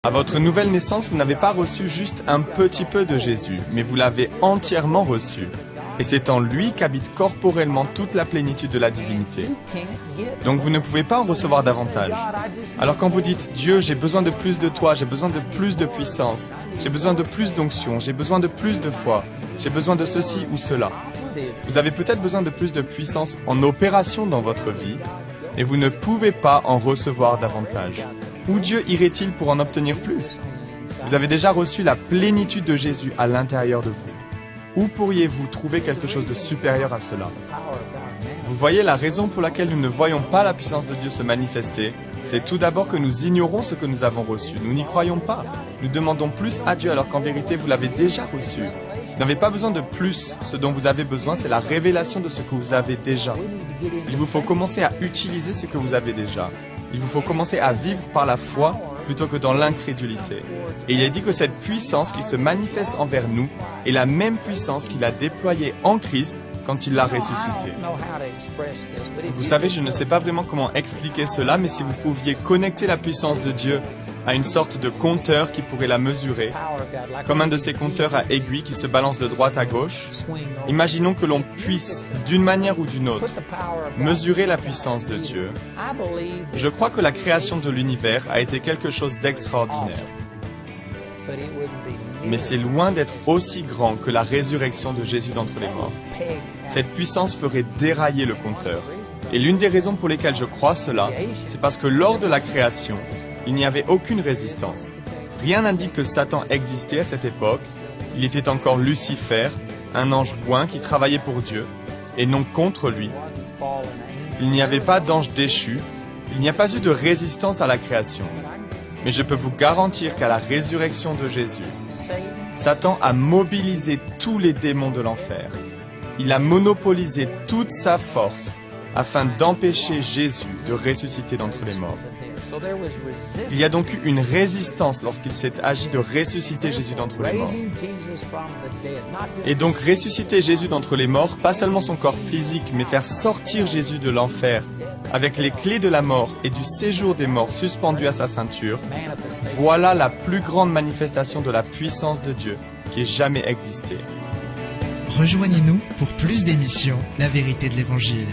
À votre nouvelle naissance, vous n'avez pas reçu juste un petit peu de Jésus, mais vous l'avez entièrement reçu. Et c'est en lui qu'habite corporellement toute la plénitude de la divinité. Donc vous ne pouvez pas en recevoir davantage. Alors quand vous dites « Dieu, j'ai besoin de plus de toi, j'ai besoin de plus de puissance, j'ai besoin de plus d'onction, j'ai besoin de plus de foi, j'ai besoin de ceci ou cela », vous avez peut-être besoin de plus de puissance en opération dans votre vie, et vous ne pouvez pas en recevoir davantage. Où Dieu irait-il pour en obtenir plus? Vous avez déjà reçu la plénitude de Jésus à l'intérieur de vous. Où pourriez-vous trouver quelque chose de supérieur à cela? Vous voyez, la raison pour laquelle nous ne voyons pas la puissance de Dieu se manifester, c'est tout d'abord que nous ignorons ce que nous avons reçu. Nous n'y croyons pas. Nous demandons plus à Dieu alors qu'en vérité, vous l'avez déjà reçu. Vous n'avez pas besoin de plus. Ce dont vous avez besoin, c'est la révélation de ce que vous avez déjà. Il vous faut commencer à utiliser ce que vous avez déjà. Il vous faut commencer à vivre par la foi plutôt que dans l'incrédulité. Et il est dit que cette puissance qui se manifeste envers nous est la même puissance qu'il a déployée en Christ quand il l'a ressuscité. Vous savez, je ne sais pas vraiment comment expliquer cela, mais si vous pouviez connecter la puissance de Dieu à une sorte de compteur qui pourrait la mesurer, comme un de ces compteurs à aiguilles qui se balance de droite à gauche, imaginons que l'on puisse, d'une manière ou d'une autre, mesurer la puissance de Dieu. Je crois que la création de l'univers a été quelque chose d'extraordinaire. Mais c'est loin d'être aussi grand que la résurrection de Jésus d'entre les morts. Cette puissance ferait dérailler le compteur. Et l'une des raisons pour lesquelles je crois cela, c'est parce que lors de la création, il n'y avait aucune résistance. Rien n'indique que Satan existait à cette époque. Il était encore Lucifer, un ange point qui travaillait pour Dieu, et non contre lui. Il n'y avait pas d'ange déchu. Il n'y a pas eu de résistance à la création. Mais je peux vous garantir qu'à la résurrection de Jésus, Satan a mobilisé tous les démons de l'enfer. Il a monopolisé toute sa force afin d'empêcher Jésus de ressusciter d'entre les morts. Il y a donc eu une résistance lorsqu'il s'est agi de ressusciter Jésus d'entre les morts. Et donc ressusciter Jésus d'entre les morts, pas seulement son corps physique, mais faire sortir Jésus de l'enfer avec les clés de la mort et du séjour des morts suspendues à sa ceinture, voilà la plus grande manifestation de la puissance de Dieu qui ait jamais existé. Rejoignez-nous pour plus d'émissions La Vérité de l'Évangile.